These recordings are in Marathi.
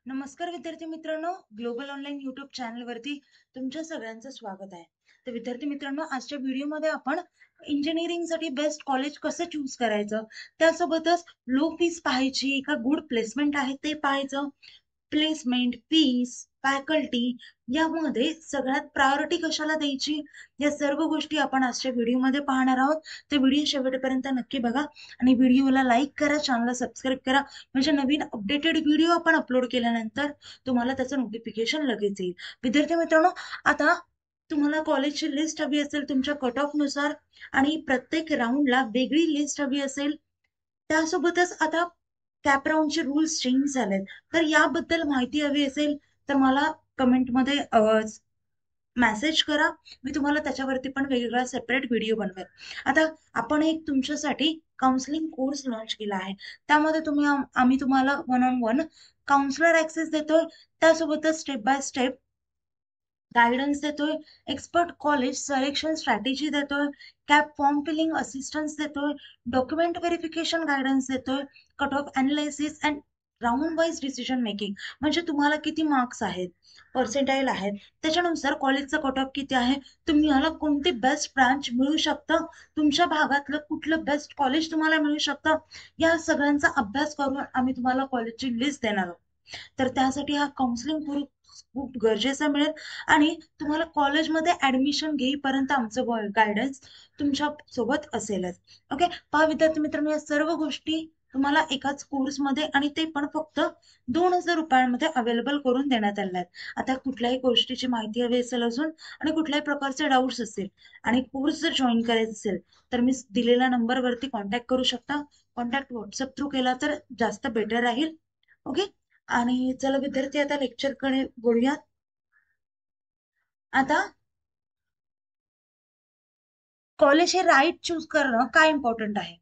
नमस्कार विद्यार्थी मित्रांनो, ग्लोबल ऑनलाईन यूट्यूब चॅनलवरती तुमच्या सगळ्यांचं स्वागत आहे. तर विद्यार्थी मित्रांनो, आजच्या व्हिडिओमध्ये आपण इंजिनिअरिंगसाठी बेस्ट कॉलेज कसं चूज करायचं, त्यासोबतच लो फीस पाहायची का गुड प्लेसमेंट आहे ते पाहायचं, प्लेसमेंट, फीस, फॅकल्टी यामध्ये सगळ्यात प्रायोरिटी कशाला द्यायची, या सर्व गोष्टी आपण आजच्या व्हिडिओमध्ये पाहणार आहोत. तर व्हिडिओ शेवटपर्यंत नक्की बघा आणि व्हिडिओला लाईक करा, चॅनलला सबस्क्राईब करा, म्हणजे नवीन अपडेटेड व्हिडिओ आपण अपलोड केल्यानंतर तुम्हाला त्याचं नोटिफिकेशन लगेच येईल. विद्यार्थी मित्रांनो, आता तुम्हाला कॉलेजची लिस्ट हवी असेल तुमच्या कट ऑफ नुसार आणि प्रत्येक राऊंडला वेगळी लिस्ट हवी असेल, त्यासोबतच आता कॅप राऊंडचे रूल्स चेंज झालेत. तर याबद्दल माहिती हवी असेल तर मला कमेंटमध्ये मेसेज करा. मी तुम्हाला त्याच्यावरती पण वेगवेगळा सेपरेट व्हिडिओ बनवेल. आता आपण एक तुमच्यासाठी काउन्सिलिंग कोर्स लॉन्च केला आहे. त्यामध्ये आम्ही तुम्हाला one on one counsellor access देतोय, त्यासोबतच स्टेप बाय स्टेप गायडन्स देतोय, एक्सपर्ट कॉलेज सिलेक्शन स्ट्रॅटेजी देतोय, कॅप फॉर्म फिलिंग असिस्टन्स देतोय, डॉक्युमेंट व्हेरिफिकेशन गायडन्स देतोय, cut off analysis and round wise decision making, म्हणजे तुम्हाला किती मार्क्स आहेत, पर्सेंटाईल आहेत, त्याच्यानुसार कॉलेजचा कट ऑफ किती आहे, तुम्हाला कोणती बेस्ट ब्रांच मिळू शकतं, तुमच्या भागातलं कुठलं बेस्ट कॉलेज तुम्हाला मिळू शकतं, या सगळ्यांचा अभ्यास करून आम्ही तुम्हाला कॉलेजची लिस्ट देणार आहोत. तर त्यासाठी हा काउन्सिलिंग खूप गरजेचा मिळेल आणि तुम्हाला कॉलेजमध्ये ऍडमिशन घेईपर्यंत आमचं गायडन्स तुमच्या सोबत असेलच. ओके, पहा विद्यार्थी मित्रांनो, या सर्व गोष्टी तुम्हाला एकाच कोर्समध्ये आणि ते पण फक्त 2,000 रुपयांमध्ये अवेलेबल करून देण्यात आले आहेत. आता कुठल्याही गोष्टीची माहिती हवी असेल अजून आणि कुठल्याही प्रकारचे डाऊट्स असतील आणि कोर्स जर जॉईन करायचा असेल तर मी दिलेल्या नंबरवरती कॉन्टॅक्ट करू शकता. कॉन्टॅक्ट व्हॉट्सअप थ्रू केला तर जास्त बेटर राहील. ओके, आणि चला विद्यार्थी, आता लेक्चरकडे बोलूयात. आता कॉलेज हे राईट चूज करणं काय इम्पॉर्टंट आहे,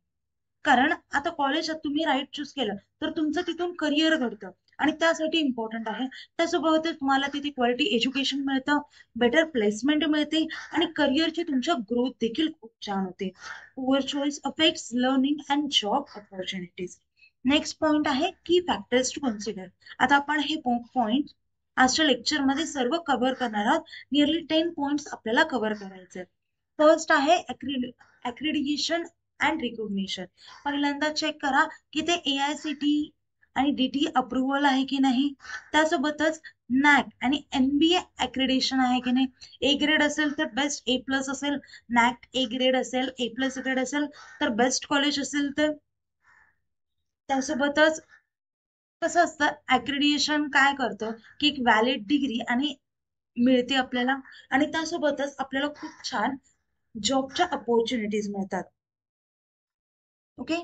कारण आता कॉलेज तुम्ही राईट चूज केलं तर तुमचं तिथून करिअर घडतं आणि त्यासाठी इम्पॉर्टंट आहे. त्यासोबतच तुम्हाला तिथे क्वालिटी एज्युकेशन मिळतं, बेटर प्लेसमेंट मिळते आणि करिअरची तुमच्या ग्रोथ देखील खूप छान होते. Poor choice affects learning and job opportunities. Next point आहे की फॅक्टर्स टू कन्सिडर. आता आपण हे पॉइंट आजच्या लेक्चरमध्ये सर्व कव्हर करणार आहोत. नियरली 10 पॉइंट्स आपल्याला कव्हर करायचे. फर्स्ट आहे अक्रिडिएशन अँड रिकॉग्निशन. पहिल्यांदा चेक करा की ते AICTE आणि DT अप्रुव्हल आहे की नाही. त्यासोबतच नॅक आणि NBA अक्रेडिशन आहे की नाही. ए ग्रेड असेल तर बेस्ट A+ असेल, नॅक ए ग्रेड असेल, A+ ग्रेड असेल तर बेस्ट कॉलेज असेल. तर त्यासोबतच कसं असतं, अक्रेडिएशन काय करतं की एक व्हॅलिड डिग्री आणि मिळते आपल्याला आणि त्यासोबतच आपल्याला खूप छान जॉबच्या अपॉर्च्युनिटीज मिळतात. ओके,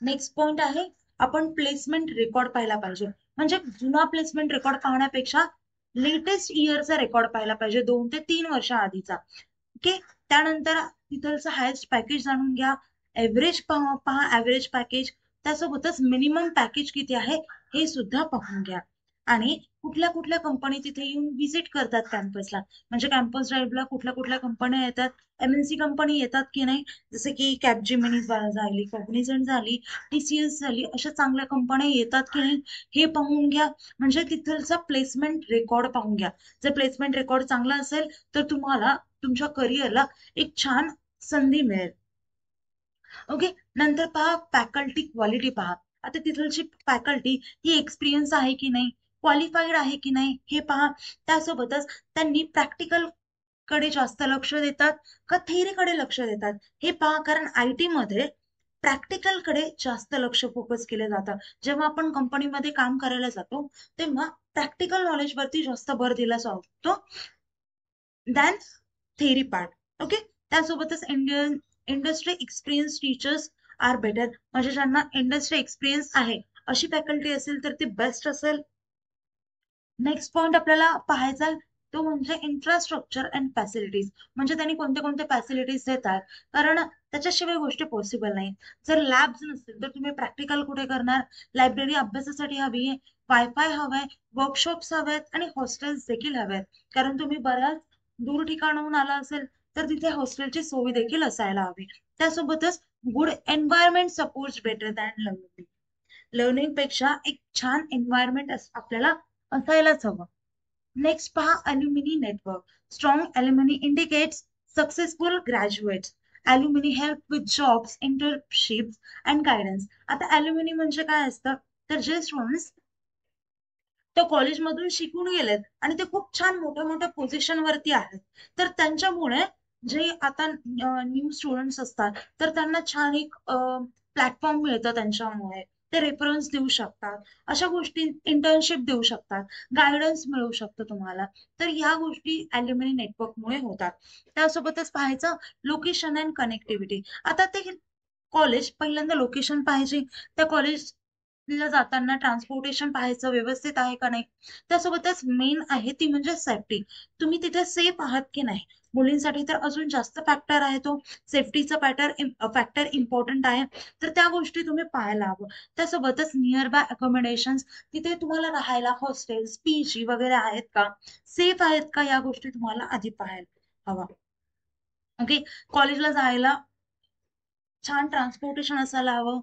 नेक्स्ट पॉइंट आहे आपण प्लेसमेंट रेकॉर्ड पाहायला पाहिजे. म्हणजे जुना प्लेसमेंट रेकॉर्ड पाहण्यापेक्षा लेटेस्ट इयरचा रेकॉर्ड पाहायला पाहिजे, 2 ते 3 वर्ष आधीचा. ओके, त्यानंतर तिथलचं हायेस्ट पॅकेज जाणून घ्या, एव्हरेज पहा ऍव्हरेज पॅकेज, त्यासोबतच मिनिमम पॅकेज किती आहे हे सुद्धा पाहून घ्या. आणि कुठल्या कुठल्या कंपनी तिथे येऊन व्हिजिट करतात कॅम्पसला, म्हणजे कॅम्पस ड्राईव्हला कुठल्या कुठल्या कंपन्या येतात, MNC कंपनी येतात की नाही, जसे की कॅपजेमिनी झाली, कॉग्निझंट झाली, TCS झाली, अशा चांगल्या कंपन्या येतात की नाही हे पाहून घ्या. म्हणजे तिथलचा प्लेसमेंट रेकॉर्ड पाहून घ्या. जर प्लेसमेंट रेकॉर्ड चांगला असेल तर तुम्हाला तुमच्या करिअरला एक छान संधी मिळेल. ओके, नंतर पहा फॅकल्टी क्वालिटी पहा. आता तिथलची फॅकल्टी ही एक्सपिरियन्स आहे की नाही, क्वालिफाईड आहे की नाही हे पहा. त्यासोबतच त्यांनी प्रॅक्टिकल कडे जास्त लक्ष देतात का थेअरीकडे लक्ष देतात हे पहा, कारण IT मध्ये प्रॅक्टिकल कडे जास्त लक्ष फोकस केलं जातं. जेव्हा आपण कंपनीमध्ये काम करायला जातो तेव्हा प्रॅक्टिकल नॉलेज वरती जास्त भर दिला जातो दॅन थेअरी पार्ट. ओके, त्यासोबतच industry experience teachers are better, म्हणजे ज्यांना इंडस्ट्री एक्सपिरियन्स आहे अशी फॅकल्टी असेल तर ती बेस्ट असेल. नेक्स्ट पॉइंट आपल्याला पाहायचा तो म्हणजे इन्फ्रास्ट्रक्चर अँड फॅसिलिटीज, म्हणजे त्यांनी कोणते कोणते फॅसिलिटीज देतात, कारण त्याच्याशिवाय गोष्टी पॉसिबल नाही. जर लॅब्स नसतील तर तुम्ही प्रॅक्टिकल कुठे करणार. लायब्ररी अभ्यासासाठी हवी आहे, वायफाय हवाय, वर्कशॉप्स हव्यात आणि हॉस्टेल्स देखील हव्यात, कारण तुम्ही बऱ्याच दूर ठिकाणाहून आला असेल तर तिथे हॉस्टेलची सोय देखील असायला हवी. त्यासोबतच good environment supports better than learning. Learning पेक्षा एक छान एन्व्हायरमेंट आपल्याला असायलाच हवं. नेक्स्ट पहा alumni network. Strong alumni indicates successful graduates. Alumni help with jobs, internships and guidance. आता अल्युमिनी म्हणजे काय असतं, तर जे स्टुडंट्स त्या कॉलेजमधून शिकून गेलेत आणि ते खूप छान मोठ्या मोठ्या पोझिशन वरती आहेत, तर त्यांच्यामुळे जे आता न्यू स्टुडंट्स असतात, तर त्यांना छान एक प्लॅटफॉर्म मिळतं. त्यांच्यामुळे ते रेफरन्स देऊ शकतात, अशा गोष्टी इंटर्नशिप देऊ शकतात, गायडन्स मिळू शकतं तुम्हाला. तर ह्या गोष्टी अल्युमिनी नेटवर्कमुळे होतात. त्यासोबतच पाहायचं लोकेशन अँड कनेक्टिव्हिटी. आता ते कॉलेज पहिल्यांदा लोकेशन पाहिजे, त्या कॉलेजला जाताना ट्रान्सपोर्टेशन पाहायचं व्यवस्थित आहे का नाही. त्यासोबतच मेन आहे ती म्हणजे सेफ्टी. तुम्ही तिथे सेफ आहात की नाही. मुलींसाठी तर अजून जास्त फॅक्टर आहे तो. सेफ्टीचा फॅक्टर इम्पॉर्टंट आहे, तर त्या गोष्टी तुम्ही पाहायला हवं. त्यासोबतच नियर बाय अकोमोडेशन, तिथे तुम्हाला राहायला हॉस्टेल्स, पीजी वगैरे आहेत का, सेफ आहेत का, या गोष्टी तुम्हाला आधी पाहायला हवा. ओके. कॉलेजला जायला छान ट्रान्सपोर्टेशन असायला हवं.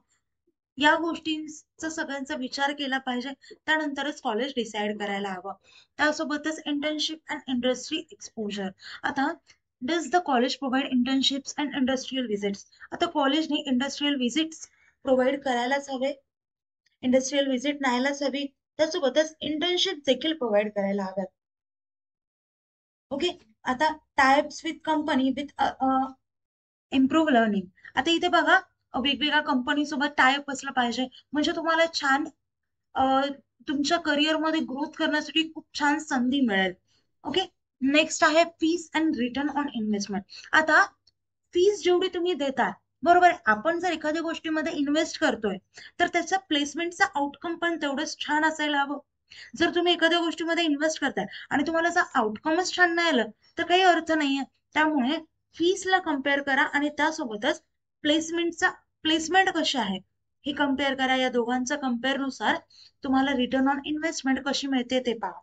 या गोष्टींचा सगळ्यांचा विचार केला पाहिजे, त्यानंतरच कॉलेज डिसाईड करायला हवं. त्यासोबतच इंटर्नशिप अँड इंडस्ट्री एक्सपोजर. आता does the college provide internships and industrial visits. आता कॉलेजने इंडस्ट्रियल व्हिजिट्स प्रोव्हाइड करायलाच हवे, इंडस्ट्रियल व्हिजिट न्यायलाच हवी. त्यासोबतच इंटर्नशिप देखील प्रोव्हाइड करायला हव्यात. ओके. आता types with company with improve learning. आता इथे बघा, वेगवेगळ्या कंपनी सोबत टायअप असलं पाहिजे, म्हणजे तुम्हाला छान अ, तुमच्या करिअरमध्ये ग्रोथ करण्यासाठी खूप छान संधी मिळेल. ओके. नेक्स्ट आहे fees and return on investment. आता फीस जेवढी तुम्ही देता, बरोबर आहे, आपण जर एखाद्या गोष्टीमध्ये इन्व्हेस्ट करतोय, तर त्याचा प्लेसमेंटचा आउटकम पण तेवढंच छान असायला हवं. जर तुम्ही एखाद्या गोष्टीमध्ये इन्व्हेस्ट करताय आणि तुम्हाला जर आउटकमच छान नाही आलं, तर काही अर्थ नाहीये. त्यामुळे फीसला कम्पेअर करा आणि त्यासोबतच प्लेसमेंटचा प्लेसमेंट कशी आहे हे कम्पेअर करा. या दोघांचा कम्पेअर नुसार तुम्हाला रिटर्न ऑन इन्व्हेस्टमेंट कशी मिळते ते पहा.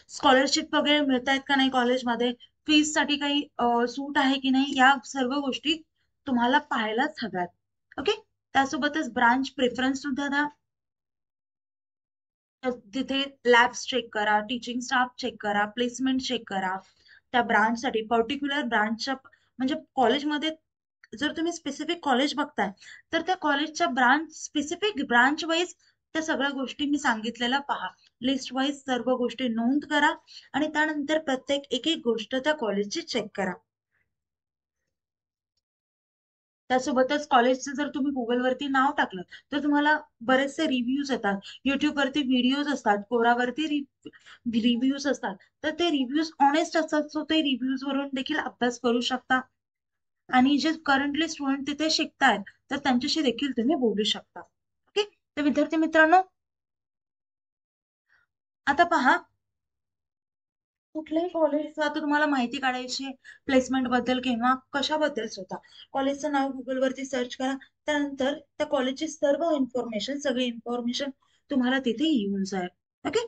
स्कॉलरशिप वगैरे मिळत आहेत का नाही कॉलेजमध्ये, फीस साठी काही सूट आहे की नाही, या सर्व गोष्टी तुम्हाला पाहायलाच हव्यात. ओके. त्यासोबतच ब्रांच प्रेफरन्स सुद्धा द्या. तिथे लॅब्स चेक करा, टीचिंग स्टाफ चेक करा, प्लेसमेंट चेक करा. त्या ब्रांचसाठी पर्टिक्युलर ब्रांचच्या म्हणजे कॉलेजमध्ये जर तुम्ही स्पेसिफिक कॉलेज बघताय, तर त्या कॉलेजच्या ब्रांच स्पेसिफिक ब्रांच वाईज त्या सगळ्या गोष्टी मी सांगितलेल्या पहा. लिस्ट वाईज सर्व गोष्टी नोंद करा आणि त्यानंतर प्रत्येक एक एक गोष्ट त्या कॉलेजची चेक करा. त्यासोबतच कॉलेजचं जर तुम्ही गुगलवरती नाव टाकलं, तर तुम्हाला बरेचसे रिव्ह्यूज येतात. युट्यूबवरती व्हिडिओज असतात, कोरावरती रिव्ह्यूज असतात. तर ते रिव्ह्यूज ऑनेस्ट असतात, सो ते रिव्ह्यूज वरून देखील अभ्यास करू शकता. आणि जे करंटली स्टुडंट तिथे शिकतायत, तर त्यांच्याशी देखील तुम्ही बोलू शकता. ओके. तर विद्यार्थी मित्रांनो, आता पहा, कुठल्याही कॉलेजचा आता तुम्हाला माहिती काढायची प्लेसमेंट बद्दल किंवा कशाबद्दल सुद्धा, कॉलेजचं नाव गुगलवरती सर्च करा. त्यानंतर त्या कॉलेजची सर्व इन्फॉर्मेशन, सगळी इन्फॉर्मेशन तुम्हाला तिथे येऊन जाईल. ओके.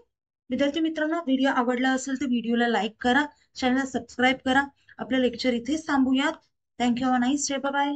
विद्यार्थी मित्रांनो, व्हिडिओ आवडला असेल तर व्हिडिओला लाईक करा, चॅनलला सबस्क्राईब करा. आपलं लेक्चर इथेच थांबूयात. थँक्यू. Nice day. बाय.